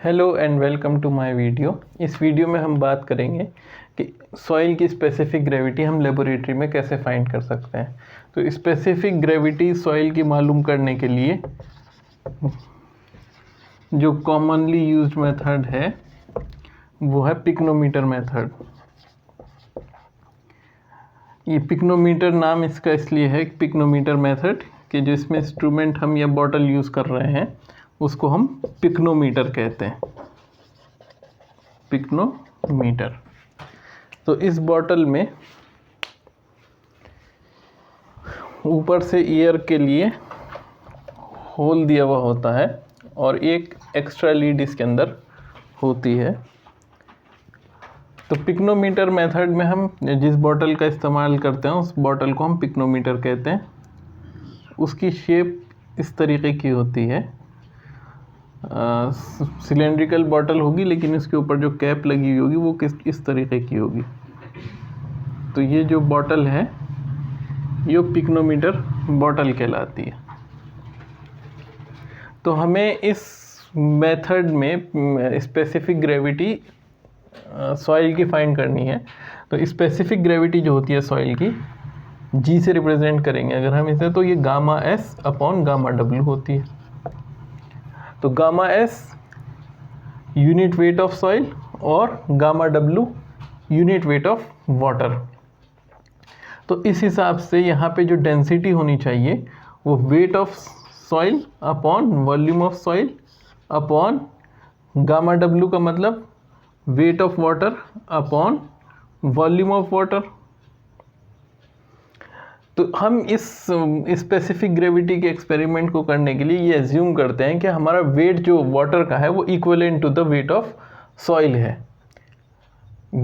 Hello and welcome to my video. इस video में हम बात करेंगे कि सॉइल की स्पेसिफिक ग्रेविटी हम लेबोरेटरी में कैसे फाइंड कर सकते हैं। तो स्पेसिफिक ग्रेविटी सॉइल की मालूम करने के लिए जो कॉमनली यूज्ड मेथड है वो है पिक्नोमीटर मेथड। ये पिक्नोमीटर नाम इसका इसलिए है पिक्नोमीटर मेथड कि जो इसमें इंस्ट्रूमेंट हम या बॉटल यूज़ कर रहे हैं उसको हम पिक्नोमीटर कहते हैं। पिक्नोमीटर। तो इस बॉटल में ऊपर से एयर के लिए होल दिया हुआ होता है और एक एक्स्ट्रा लीड इसके अंदर होती है। तो पिक्नोमीटर मेथड में हम जिस बॉटल का इस्तेमाल करते हैं उस बॉटल को हम पिक्नोमीटर कहते हैं। उसकी शेप इस तरीके की होती है, सिलेंड्रिकल बॉटल होगी लेकिन इसके ऊपर जो कैप लगी हुई होगी वो इस तरीके की होगी। तो ये जो बॉटल है ये पिक्नोमीटर बॉटल कहलाती है। तो हमें इस मेथड में स्पेसिफिक ग्रेविटी सॉइल की फाइंड करनी है। तो स्पेसिफिक ग्रेविटी जो होती है सॉइल की जी से रिप्रेजेंट करेंगे अगर हम इसे, तो ये gamma S upon gamma W होती है। तो gamma S unit weight of soil और gamma W unit weight of water. तो इस हिसाब से यहाँ पे जो डेंसिटी होनी चाहिए वो wait of soil upon volume of soil upon gamma W का मतलब wait of water upon volume of water. तो हम इस स्पेसिफिक ग्रेविटी के एक्सपेरिमेंट को करने के लिए ये एज्यूम करते हैं कि हमारा वेट जो वाटर का है वो equivalent to the weight of soil है।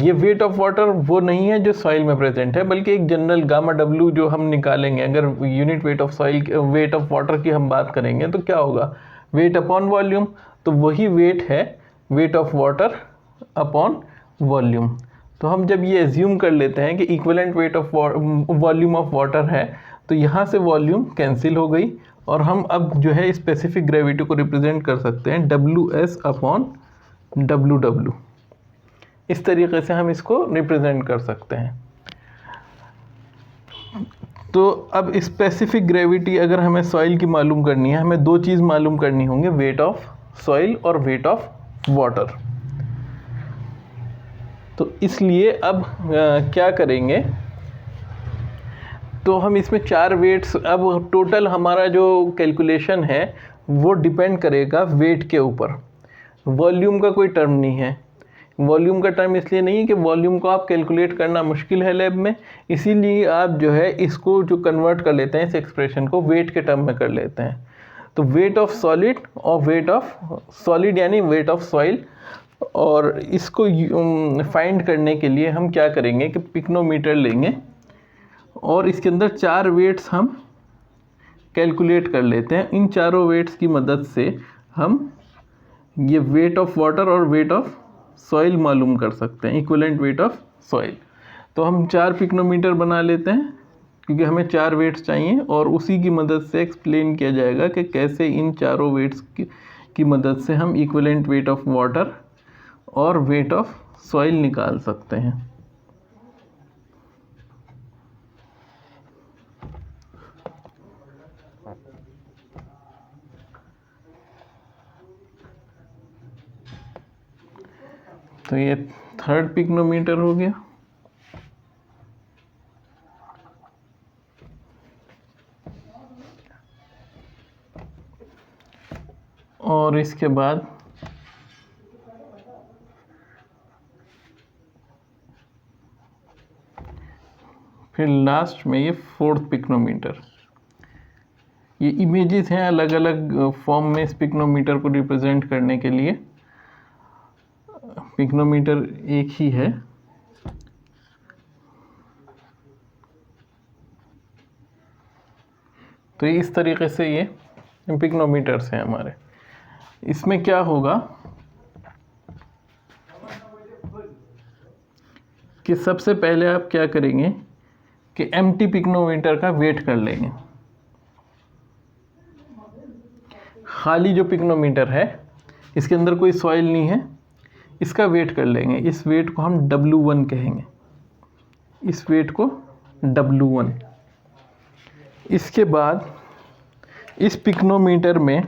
ये वेट ऑफ वाटर वो नहीं है जो सॉइल में प्रेजेंट है, बल्कि एक जनरल गामा डब्ल्यू जो हम निकालेंगे। अगर unit weight of soil wait of water की हम बात करेंगे तो क्या होगा, वेट अपॉन वॉल्यूम। तो वही वेट है wait of water upon volume. तो हम जब ये एज्यूम कर लेते हैं कि equivalent weight of volume of water है तो यहाँ से वॉल्यूम कैंसिल हो गई और हम अब जो है स्पेसिफिक ग्रेविटी को रिप्रेजेंट कर सकते हैं W S upon W W. इस तरीके से हम इसको रिप्रेजेंट कर सकते हैं। तो अब स्पेसिफिक ग्रेविटी अगर हमें सॉइल की मालूम करनी है, हमें दो चीज़ मालूम करनी होंगी, वेट ऑफ सॉइल और वेट ऑफ वाटर। तो इसलिए अब क्या करेंगे, तो हम इसमें चार वेट्स, अब टोटल हमारा जो कैलकुलेशन है वो डिपेंड करेगा वेट के ऊपर। वॉल्यूम का कोई टर्म नहीं है। वॉल्यूम का टर्म इसलिए नहीं है कि वॉल्यूम को आप कैलकुलेट करना मुश्किल है लैब में, इसीलिए आप जो है इसको जो कन्वर्ट कर लेते हैं इस एक्सप्रेशन को वेट के टर्म में कर लेते हैं। तो वेट ऑफ सॉलिड और वेट ऑफ सॉलिड यानी वेट ऑफ सॉइल। और इसको फाइंड करने के लिए हम क्या करेंगे कि पिक्नोमीटर लेंगे और इसके अंदर चार वेट्स हम कैलकुलेट कर लेते हैं। इन चारों वेट्स की मदद से हम ये वेट ऑफ वाटर और वेट ऑफ सॉइल मालूम कर सकते हैं, इक्विवेलेंट वेट ऑफ सॉइल। तो हम चार पिक्नोमीटर बना लेते हैं क्योंकि हमें चार वेट्स चाहिए और उसी की मदद से एक्सप्लेन किया जाएगा कि कैसे इन चारों वेट्स की मदद से हम इक्विवेलेंट वेट ऑफ वाटर और वेट ऑफ सॉइल निकाल सकते हैं। तो ये थर्ड पिक्नोमीटर हो गया। और इसके बाद फिर लास्ट में ये फोर्थ पिक्नोमीटर। ये इमेजेस हैं अलग अलग फॉर्म में इस पिक्नोमीटर को रिप्रेजेंट करने के लिए। पिक्नोमीटर एक ही है। तो इस तरीके से ये पिक्नोमीटर्स हैं हमारे। इसमें क्या होगा कि सबसे पहले आप क्या करेंगे कि एम्प्टी पिक्नोमीटर का वेट कर लेंगे। खाली जो पिक्नोमीटर है इसके अंदर कोई सॉइल नहीं है, इसका वेट कर लेंगे। इस वेट को हम W1 कहेंगे, इस वेट को W1। इसके बाद इस पिक्नोमीटर में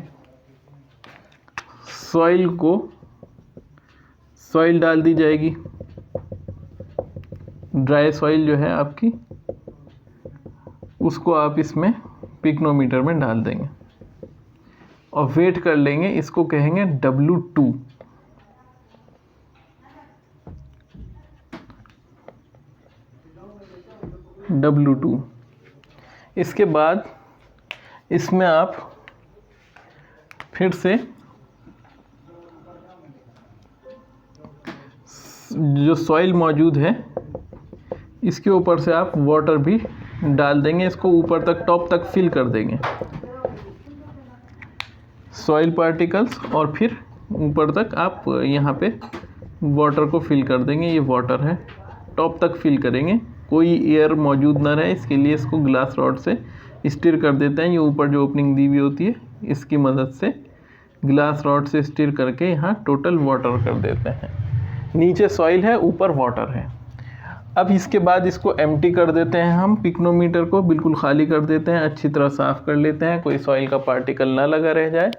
सॉइल डाल दी जाएगी, ड्राई सॉइल जो है आपकी, उसको आप इसमें पिक्नोमीटर में डाल देंगे और वेट कर लेंगे। इसको कहेंगे W2। W2। इसके बाद इसमें आप फिर से जो सॉइल मौजूद है इसके ऊपर से आप वाटर भी डाल देंगे, इसको ऊपर तक टॉप तक फिल कर देंगे सॉइल पार्टिकल्स, और फिर ऊपर तक आप यहाँ पे वाटर को फिल कर देंगे। ये वाटर है, टॉप तक फिल करेंगे, कोई एयर मौजूद ना रहे, इसके लिए इसको ग्लास रॉड से स्टिर कर देते हैं। ये ऊपर जो ओपनिंग दी हुई होती है इसकी मदद से ग्लास रॉड से स्टिर करके यहाँ टोटल वाटर कर देते हैं। नीचे सॉइल है, ऊपर वाटर है। अब इसके बाद इसको एम्प्टी कर देते हैं, हम पिक्नोमीटर को बिल्कुल खाली कर देते हैं, अच्छी तरह साफ़ कर लेते हैं, कोई सॉइल का पार्टिकल ना लगा रह जाए।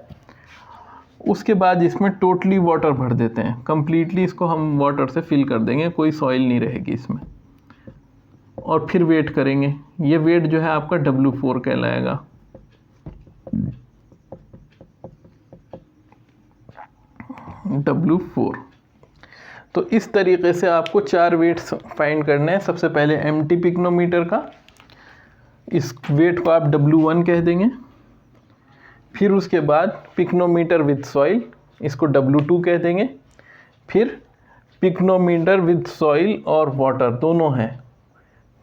उसके बाद इसमें टोटली वाटर भर देते हैं, कंप्लीटली इसको हम वाटर से फिल कर देंगे, कोई सॉइल नहीं रहेगी इसमें। और फिर वेट करेंगे, ये वेट जो है आपका W4 कहलाएगा। W4। तो इस तरीके से आपको 4 वेट्स फाइंड करने हैं। सबसे पहले एम्प्टी पिक्नोमीटर का, इस वेट को आप W1 कह देंगे। फिर उसके बाद पिक्नोमीटर विद सॉइल, इसको W2 कह देंगे। फिर पिक्नोमीटर विद सॉइल और वाटर दोनों हैं,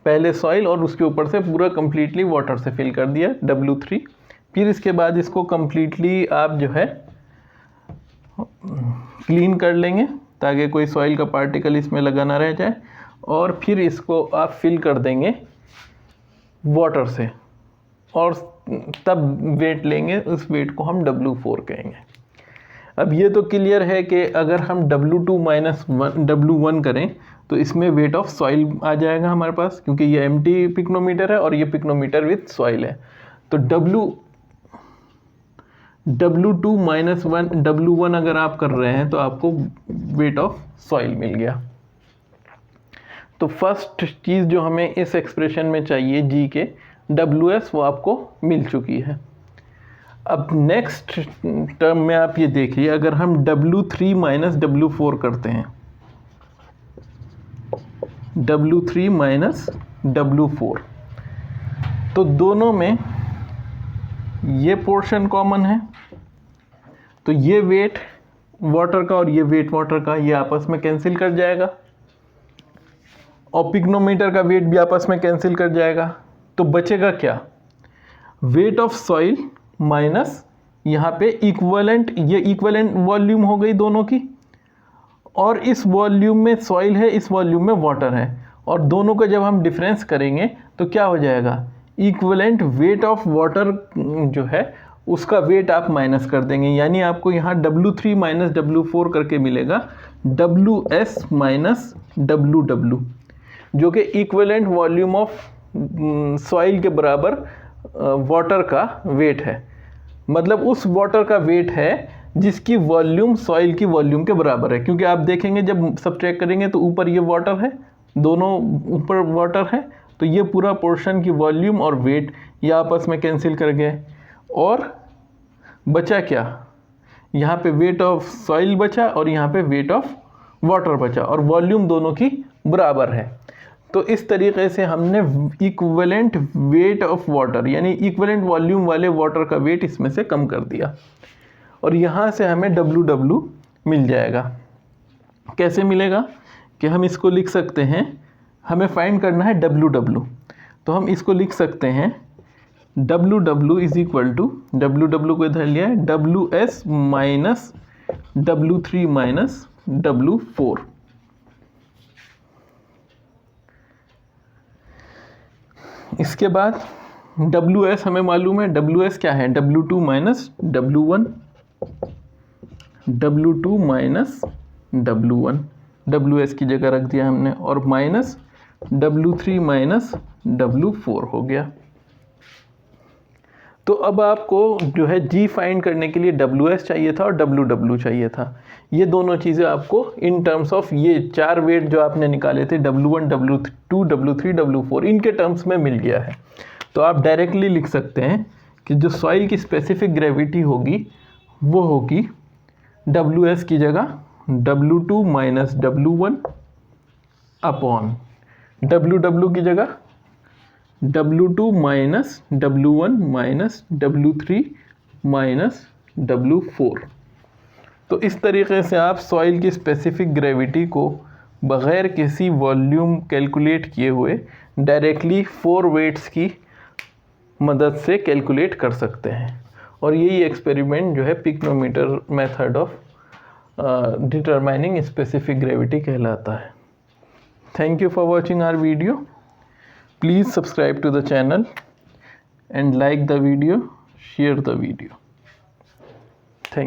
पहले सॉइल और उसके ऊपर से पूरा कंप्लीटली वाटर से फिल कर दिया, W3। फिर इसके बाद इसको कंप्लीटली आप जो है क्लीन कर लेंगे ताकि कोई सॉइल का पार्टिकल इसमें लगा ना रह जाए, और फिर इसको आप फिल कर देंगे वाटर से, और तब वेट लेंगे, उस वेट को हम W4 कहेंगे। अब ये तो क्लियर है कि अगर हम W2 माइनस W1 करें तो इसमें वेट ऑफ सॉइल आ जाएगा हमारे पास, क्योंकि ये एम्प्टी पिक्नोमीटर है और ये पिक्नोमीटर विद सॉइल है। तो W2 माइनस W1 अगर आप कर रहे हैं तो आपको वेट ऑफ सॉइल मिल गया। तो फर्स्ट चीज़ जो हमें इस एक्सप्रेशन में चाहिए जी के WS, वो आपको मिल चुकी है। अब नेक्स्ट टर्म में आप ये देखिए, अगर हम W3 माइनस W4 करते हैं, W3 माइनस W4, तो दोनों में ये पोर्शन कॉमन है, तो ये वेट वाटर का और ये वेट वाटर का ये आपस में कैंसिल कर जाएगा, और पिक्नोमीटर का वेट भी आपस में कैंसिल कर जाएगा। तो बचेगा क्या, वेट ऑफ सॉइल माइनस यहाँ पे इक्वलेंट, ये इक्वलेंट वॉल्यूम हो गई दोनों की, और इस वॉल्यूम में सॉइल है, इस वॉल्यूम में वाटर है, और दोनों का जब हम डिफरेंस करेंगे तो क्या हो जाएगा, इक्वलेंट वेट ऑफ वाटर जो है उसका वेट आप माइनस कर देंगे, यानी आपको यहाँ W3 माइनस W4 करके मिलेगा WS माइनस WW, जो कि इक्वलेंट वॉल्यूम ऑफ सॉइल के बराबर वाटर का वेट है। मतलब उस वाटर का वेट है जिसकी वॉल्यूम सॉइल की वॉल्यूम के बराबर है, क्योंकि आप देखेंगे जब सब्ट्रैक्ट करेंगे तो ऊपर ये वाटर है, दोनों ऊपर वाटर है, तो ये पूरा पोर्शन की वॉल्यूम और वेट ये आपस में कैंसिल कर गए, और बचा क्या, यहाँ पे वेट ऑफ सॉइल बचा और यहाँ पे वेट ऑफ वाटर बचा, और वॉल्यूम दोनों की बराबर है। तो इस तरीके से हमने इक्विवेलेंट वेट ऑफ वाटर यानी इक्विवेलेंट वॉल्यूम वाले वाटर का वेट इसमें से कम कर दिया, और यहाँ से हमें WW मिल जाएगा। कैसे मिलेगा कि हम इसको लिख सकते हैं, हमें फाइंड करना है WW, तो हम इसको लिख सकते हैं WW is equal to, WW को इधर लिया है, WS minus W3 minus W4। इसके बाद WS हमें मालूम है, WS क्या है, W2 minus W1, W2 minus W1, WS की जगह रख दिया हमने, और माइनस W3 माइनस W4 हो गया। तो अब आपको जो है G फाइंड करने के लिए WS चाहिए था और WW चाहिए था। ये दोनों चीज़ें आपको इन टर्म्स ऑफ ये 4 वेट जो आपने निकाले थे W1, W2, W3, W4, इनके टर्म्स में मिल गया है। तो आप डायरेक्टली लिख सकते हैं कि जो सॉइल की स्पेसिफिक ग्रेविटी होगी वो होगी WS की जगह W2 minus W1 upon WW की जगह W2 minus W1 minus W3 minus W4। तो इस तरीके से आप सॉइल की स्पेसिफिक ग्रेविटी को बग़ैर किसी वॉल्यूम कैलकुलेट किए हुए डायरेक्टली 4 वेट्स की मदद से कैलकुलेट कर सकते हैं। और यही एक्सपेरिमेंट जो है pycnometer method of determining specific gravity कहलाता है। Thank you for watching our video. Please subscribe to the channel and like the video, share the video.